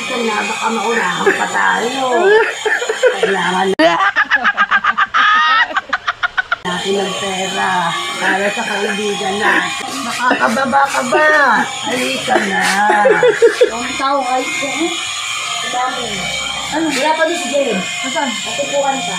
Minsan na baka maunahan pa tayo. Kailangan natin ng pera para sa kaibigan natin. Makakababa ka ba? Halika na. Ang tao ay ito. Ano? Wala pa doon si Jane. Saan? Matupuan ka.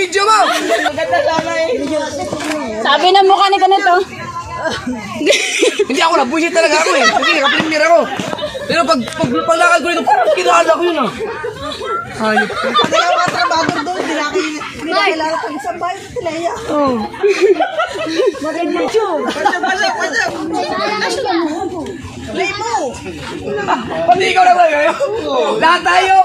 Video mo! Sabi ng mukha ni ganito. Hindi ako nabusit talaga ako eh. Kasi naka-premier ako. Pero pag palakad ko nito, parang kinala ko yun ah. Ayop. Pag ayaw ka trabaho doon, hindi na kailangan pag isang bahay sa Tileya. Oo. Maganda yun. Pasok. Play mo. Pati ikaw na ba kayo? Lahat tayo.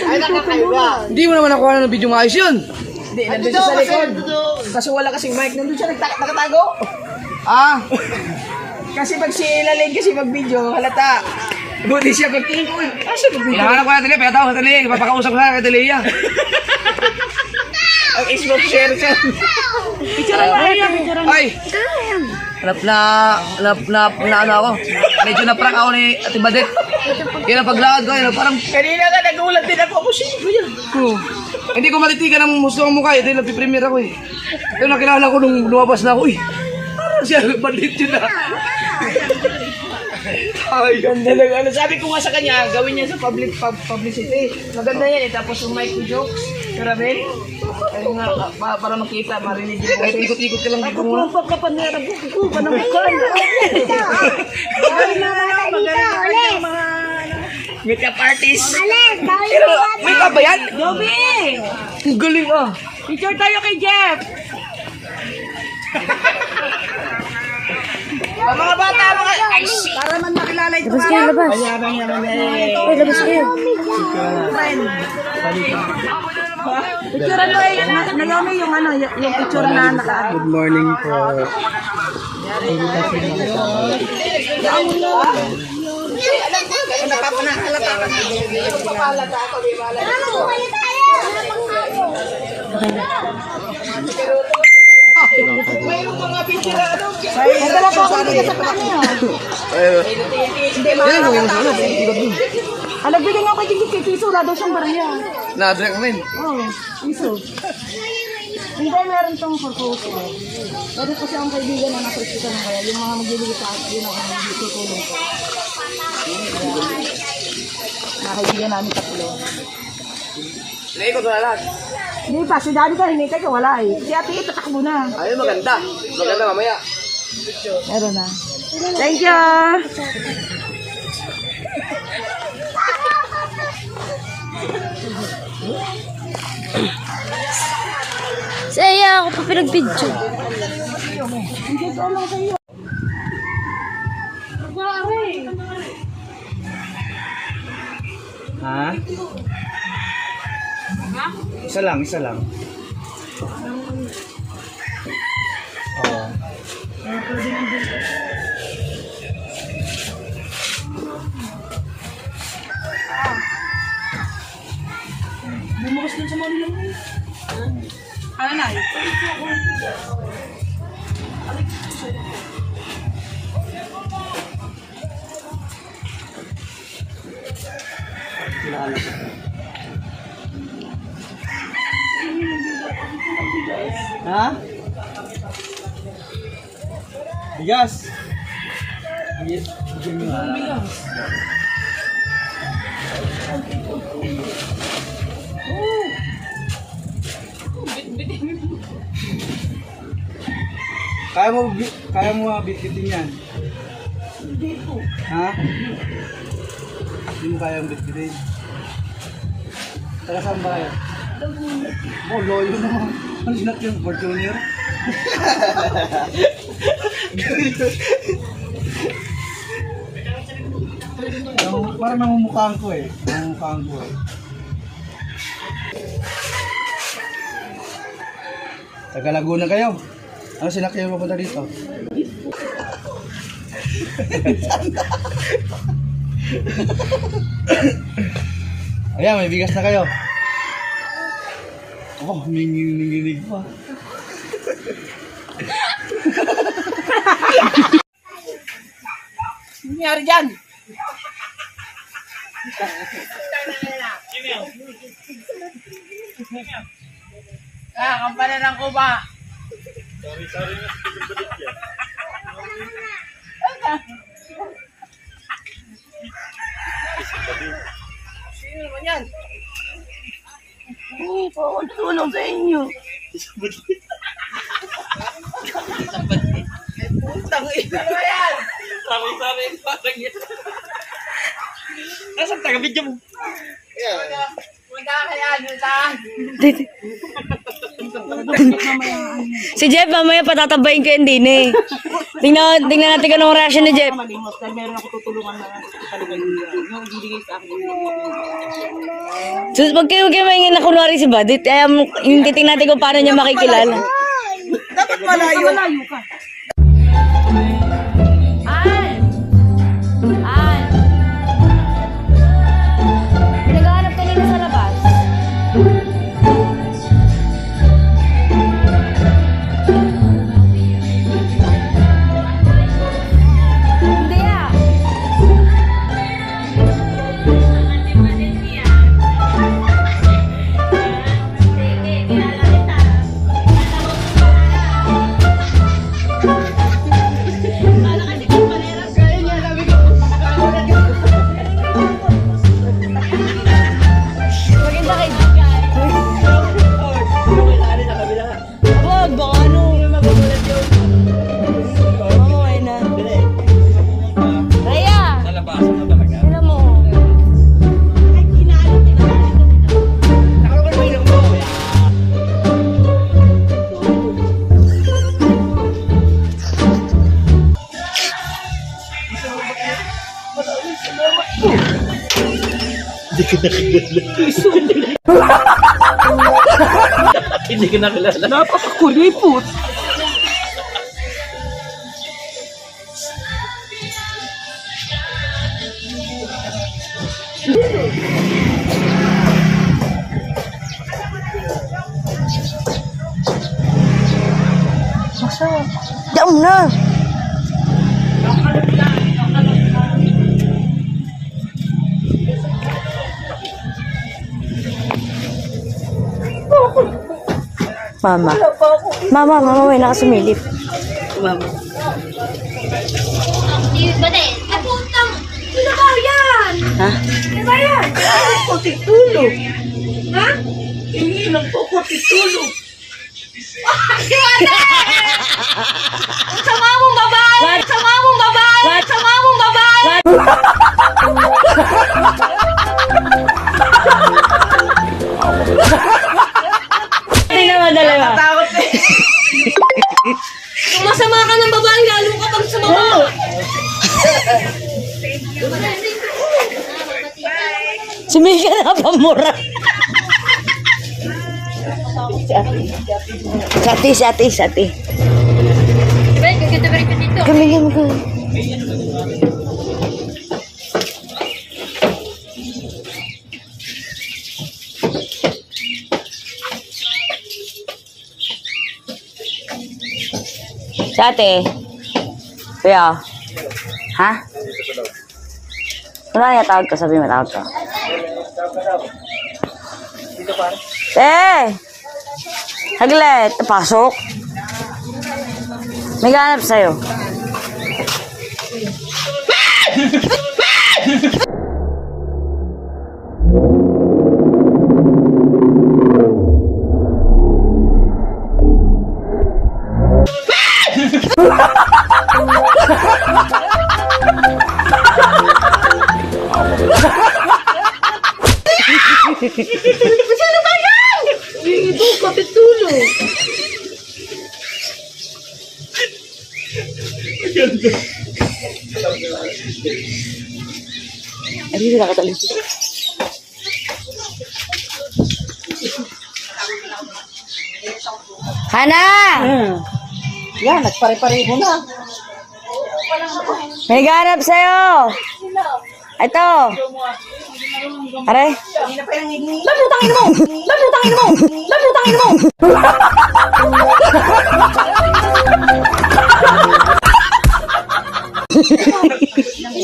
Ay, nakakaiba. Hindi mo naman nakuha ng video maayos yun. Hindi, nandun siya sa likod. Kasi wala kasing mic. Nandun siya nakatago. Ah. Kasi pag si Laling kasi mag-video, halata. Buti siya pagtingin ko eh. Kasi mag-video. Hinahanap ko na Talia. Kaya tao sa Talia. Papakausap ko na kay Talia. Ang Facebook share siya. Picture mo yan. Ay! Ano ako. Medyo na-prank ako ni Ate Badet. Yan ang paglakad ko. Yan, parang Kanina ka nagulat din ako. Sino ba yan? hindi ko matitigan ang gusto ng mukha. Ito yung napipremiere ako eh. Ito nakilala ko nung lumabas na ako eh. Parang siya, bandit yun ah. Ay, ganda lang. Ano, sabi ko nga sa kanya, gawin niya sa publicity. Maganda yan eh. Tapos yung mic jokes. Karabel. Ay nga, para makita, marinig yung Kahit ikot-ikot ka lang dito Ako muna. po, pagkapanera ko, panamukhan. Makeup artist. Pero may ka ba yan? Joby! Ang galing ah. Picture tayo kay Jeff. Mga bata, para man makilala ito. Labas kayo, labas. Ay, labas kayo. Picturean mo eh, Naomi, yung ano, yung picture na naka. Good morning po. Mayroong mga picture ano. Nadala po ako dito sa kanya. Hindi, Alagbigyan ako kay Jinky piso, wala daw siyang barya. Na-drag mo rin. Oo, piso. Hindi, meron tong proposal. Meron kasi akong kaibigan na napresita ng kaya, yung mga magbibigay sa akin, yun ang tutulong ko. Nakaibigan namin tatlo. Naikot na lahat. Hindi pa, si Daddy ka, hinintay ka, wala eh. Si Ate, tatakbo na. Ayun, maganda. Maganda mamaya. Meron na. Thank you! ako pa pinag-video. Ha? Isa lang, isa lang. Oo. Ano na? Ha? Bigas. Bigas. Kaya mo bitbitin yan? Hindi po. Ha? Hindi mo kayang bitbitin? Taga saan ba kayo? Oh, loyo naman. Ang sinat yung Fortuner. Parang namumukhaan ko eh. Namumukhaan ko eh. Taga Laguna kayo. Ano sinakyan mo papunta dito? Ayan, may bigas na kayo. Oh, nanginginig pa. Nangyari dyan? Kampana ng kuba. Sino naman yan? Hindi po ako tulong sa inyo. Putang ina na yan! Sabi parang yan. Nasaan taga-video mo? Punta ka yan, punta. Si Jeff, mamaya patatabayin ko yung din eh. Tingnan natin kung anong reaction ni Jeff. Malimos dahil meron ako tutulungan na talagang yung bibigay sa akin. So, pag kayo maingin na kunwari si Badit, yung titingnan natin kung paano niya makikilala. Dapat malayo. Malayo ka. Pinaghahanap kanina sa labas. Hindi ah. Maganda kaibigan. Wag, baka ano. Mamaway na. Raya! Sila mo. Hindi ka nakilala. Napakakuripot. Diyan na. Mama, may nakasumilip. Sino ba yan? Ha? Sino ba yan? Titulog. Ha? Hindi lang po ko titulog. Sama mong babae! Sama mong babae! Sama mong babae! Tingnan mo dalawa. Takot eh. Si Mika na pamura. Sati. Ben, kaganda ba rin ka dito? Kami. Sati. Kuya. Ha? Wala niya tawag ka, sabi mo tawag ka. Haglet, pasok. May ganap sa'yo. Ay, hindi nakatalis. Hana! Yan, nagpare-pareho na. May ganap sa'yo! Ito! Aray! Laputangin mo! Ano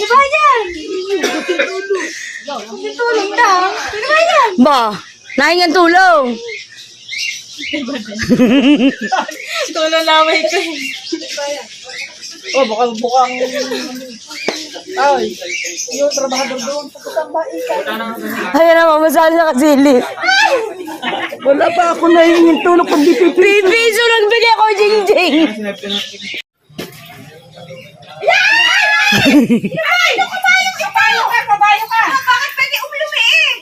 ba yan? Tulong na. Ano ba yan? Ba! Nahingan tulong! Tulong namin ito. Oh, bukang... Ay, yung trabahador doon. Ayan na, mamasali sa kasili. Wala pa ako nahingin tulong pag di Piso nagbigay ko, Jing-Jing! Kabayo ka! Bakit pwede umlumiin?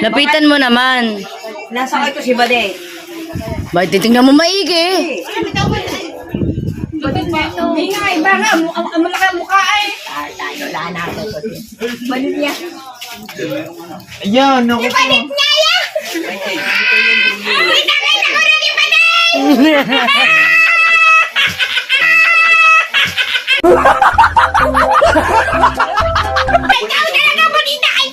Lapitan mo naman. Nasa ko si Bade. Bakit titingnan mo maigi? Ingay, baka ang malaki ang mukha ay. Wala na ako. Balit niya. Ayan, ako. Balit niya yan! Ay, nakita ko na ni Bade! Ikaw talaga bonita ay!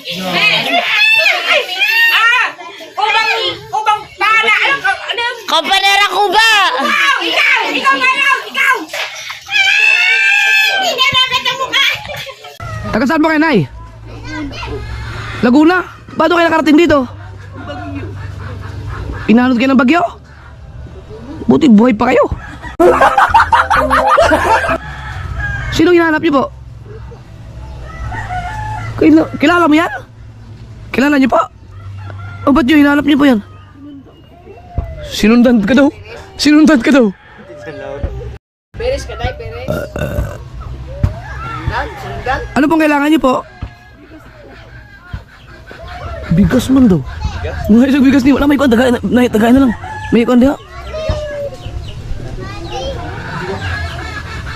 Ubang bahala! Ano? Kompanera ko ba? Ikaw! Ikaw bahala! Ikaw! Hindi na nagat ang mukha! Taga saan ba kayo, Nay? Laguna? Ba't kayo nakarating dito? Inanod kayo ng bagyo? Buti buhay pa kayo. Sino hinahanap niyo po? Kilala mo yan? Kilala niyo po? O ba't niyo hinahanap niyo po yan? Sinundan ka daw. Sinundan ka daw. Peres ka, Nay, Peres. Sinundan? Ano pong kailangan niyo po? Bigas man daw. Mga isang bigas niyo. Wala, may kuwan. Tagay na lang. May kuwan diha.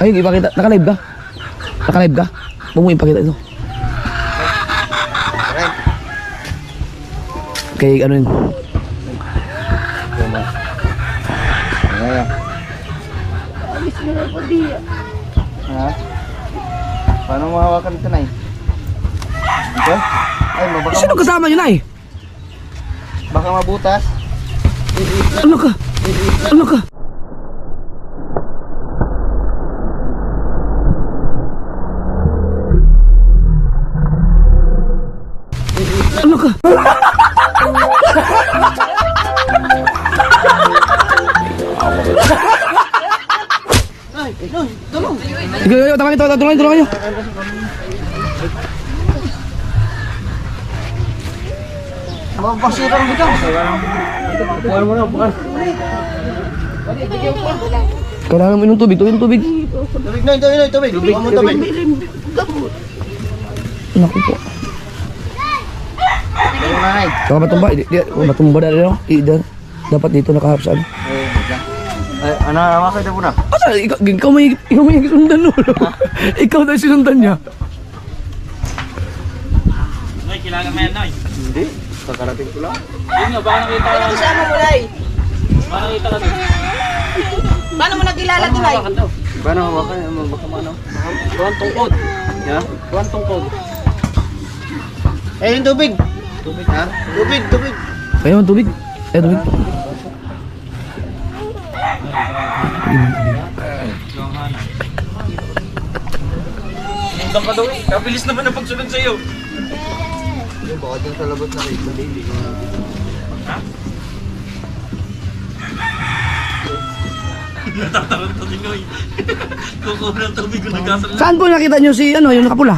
Ayun, ipakita. Naka-live ka? Naka-live ka? Huwag mo ipakita ito. Kay ano yun? Ha? Paano mahawakan ito, Nay? Dito? Ay, Sino kasama niyo, Nay? baka mabutas. Ano ka? Ano ka? Ano ka? Sige, tulungan niyo. Mapasirang dito. Bukan mo na, bukan. Kailangan mo inom tubig, tubig. Tubig na, tubig. Tubig mo, tubig. Naku po. nanay. Saka matumba, matumba na rin ako. Dapat dito nakaharap sa ano. Ay, ano, makita mo na. Asa, ikaw may sundan no? Ikaw daw sinundan niya. Noy, kailangan mo yan, Noy. Hindi, kakarating ko lang. Yun nga, baka nakita ka. Kasama mo, Lai. Baka nakita ka doon. Paano mo nakilala to, Lai? Paano hawakan? Baka mano? Kuhan tungkod. Yeah? Kuhan tungkod. Eh, yung tubig. Tubig? Ha? Tubig, tubig. Ayun, tubig. Ayun, tubig. Hanggang ka daw eh. Kabilis naman ang pagsunod sa'yo. Baka dyan sa labas na kayo. Hindi ko. Natataranta din Noy. Kukuha ng tubig ko nagkasal na. Saan po nakita niyo si ano, yung nakapula?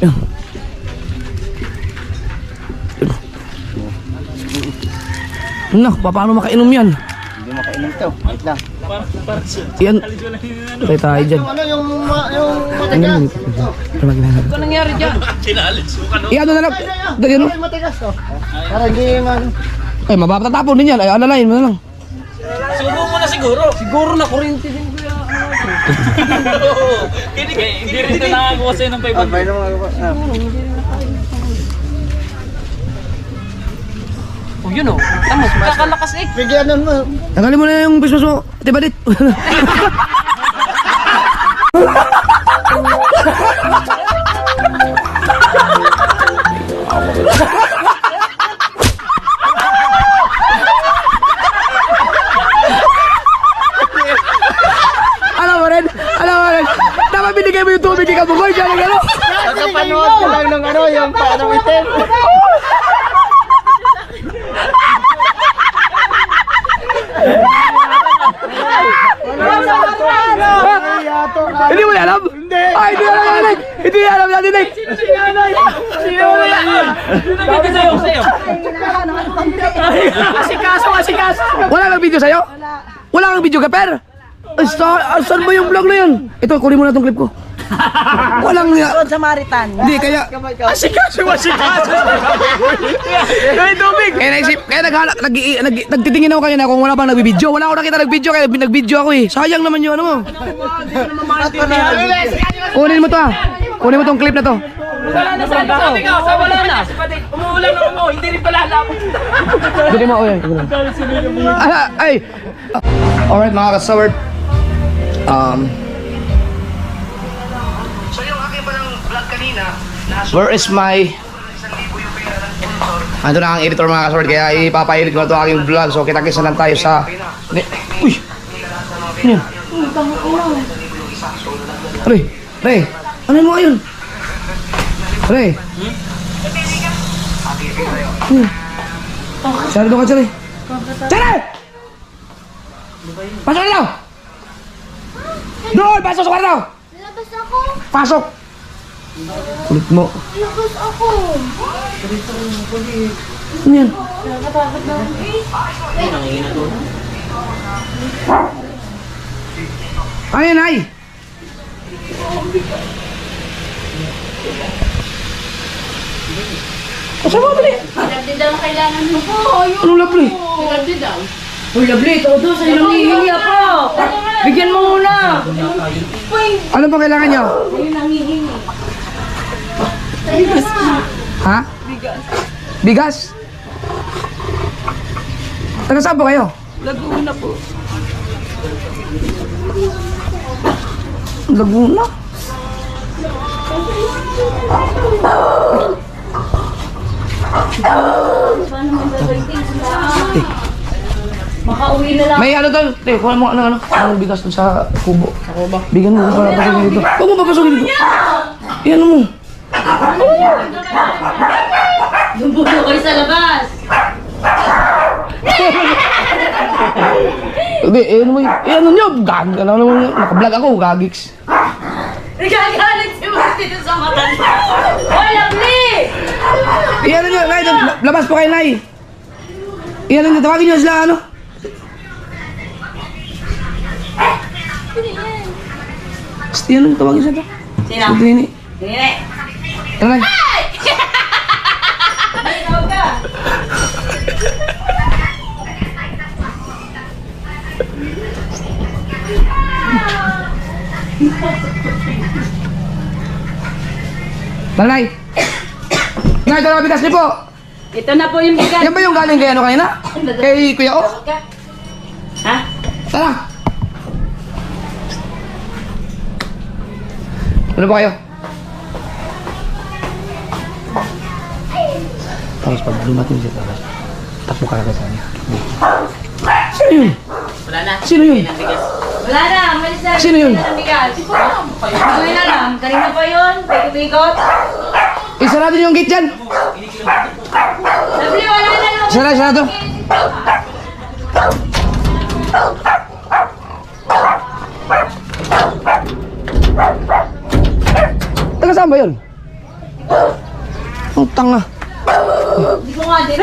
Ayun. Ano, paano makainom yan? Hindi makainom to. Wait lang. Parang siya. Yan. Tayo tayo dyan. Ano yung matigas? Ano maglalaro? Ano nangyari dyan? Challenge mo ka no? Iyan na lang. Ganyan no? Ay, matigas to. Para hindi man. Ay, mapapatatapon din yan. Ay, alalayin mo na lang. Subo mo na siguro. Siguro na kuryente din kuya. Hindi rin ito nakakuha sa'yo ng 500. Abay na mga kapatid. Oh, yun oh. Tama, kakalakas eh. Bigyan mo. Tanggalin mo na yung business mo. Ate Badit. Alam mo rin. Dapat binigay mo yung tubig ikaw bukoy. Diyan mo gano'n. Kakapanood ko lang ng ano, yung paano itin. Hindi mo alam? Hindi. Ay, hindi alam natin. Hindi alam natin. Sino mo yan? Sabi sa'yo. Asikaso. Wala kang video sa'yo? Wala kang video ka, Per? Saan ba yung vlog na yun? Ito, kunin mo na itong clip ko. Walang nga. Doon sa Maritan. Hindi, kaya... Asikaso. Kaya tubig! Kaya nagtitingin ako kanina kung wala pang nagbibideo. Wala ako nakita nagbideo, kaya nagbideo ako eh. Sayang naman yung ano mo. Kunin mo to ah. Kunin mo tong clip na to. Wala na sa sabi ka. Wala na. Umuulan na mo. Hindi rin pala alam. Dili mo, oy. Ay! Alright mga kasaward. So yung aking palang vlog kanina, where is my... Ando na ang editor mga kasaward, kaya ipapahilig ko na ito aking vlog. So kita-kisa lang tayo sa... Uy! Ano yan? Ray! Ano mo yun? Ray! Sari doon ka, Sari! Sari! Pasok na daw! Doon! Pasok sa kwarto! Labas ako. Pasok! Kulit mo. Labas ako. Ano yan? Nakatakot na ako eh. Ano yan, ay? Asa mo, dali? Hindi daw kailangan mo po. Anong lovely? Hindi daw. Uy, lovely, ito sa'yo nang hihingi ako. Bigyan mo muna. Ano pa kailangan nyo? Ayun ang hihingi. Ha? Bigas. Taga saan po kayo? Laguna po. Laguna? Paano mo gagawin sila? Makauwi na lang. May ano to? Kuha mo ano? Anong bigas dun sa kubo? Sa kubo? Bigyan mo para pasok dito. Huwag mo papasok dito. Iyan mo. Dumbuto kayo sa labas. Hindi, iyan mo. Iyan nyo. Gag. Ano naman. Nakablog ako. Gagiks. Nagagalit si Musti dito sa mata niya. Hoy, lovely! Iyan nyo. Nay, labas po kayo, Nay. Iyan nyo. Tawagin nyo sila ano. Iyan nyo. Tawagin sila to. Sino? Sino? Dili. Tara na. Nanay! Nay, ito na bigas niyo po! Ito na po yung bigas. Yan ba yung galing kay ano kanina? Kay Kuya O? Ha? Tara! Ano ba kayo? Tapos pag lumating siya, tapos takbo ka na sa kanya. Sino yun? Wala na. Sino yun? Wala na. Malis na. Sino yun? Ng bigas. Hindi ko yun alam. Kanina pa yun. Pikot-pikot. Isara din yung gate dyan! Sabi, wala na. Isara to! Taga saan ba yun? Ang tanga. Hindi ko nga din.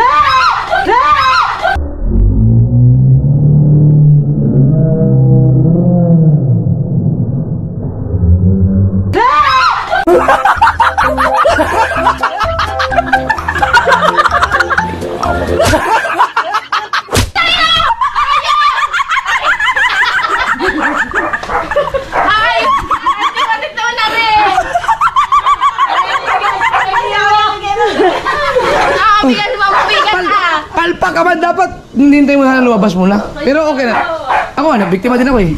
Palpa ka man dapat. Hintay mo na lumabas muna. Pero okay na. Ako ano, biktima din ako eh.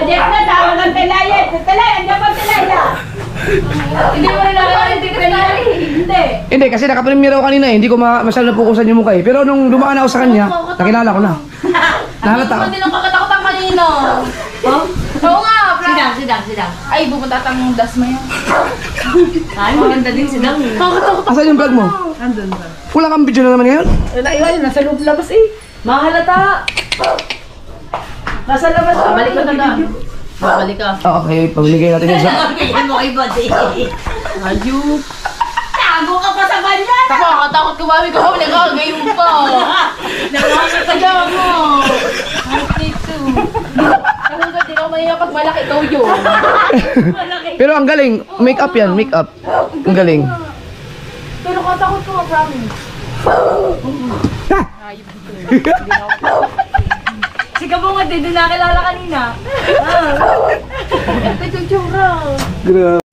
Jeff na, tawag ang talayan. Talayan, andiyan ba talayan? Hindi mo rin ako hindi talayan. Hindi. Hindi, kasi nakapremira ako kanina eh. Hindi ko masyado napukusan yung mukha eh. Pero nung dumaan ako sa kanya, nakilala ko na. Nahalata ko. Hindi nang kakatakot kanino. Oh? Oo nga, sidang. Ay, pupunta tang das mo yan. Ay, maganda din sidang. Asan yung vlog mo? Andun ba? Wala kang video na naman ngayon? Wala yun, nasa loob labas eh. Mahalata. Nasa labas. Balik ka na doon. Babalik ka. Oo, okay. Pabigay natin yun sa... Bigyan mo kay Buddy. Ayun. Tago ka pa sa banyan! Nakakatakot kumami ko. Nagkagayon pa. Nakakataga mo. Nito. Ano ba, di ako manila pag malaki ikaw yun. Pero ang galing. Make up yan, make up. Ang galing. Pero katakot ko, promise. Si Kabong nga din nakilala kanina. Ito yung tsura. Grabe.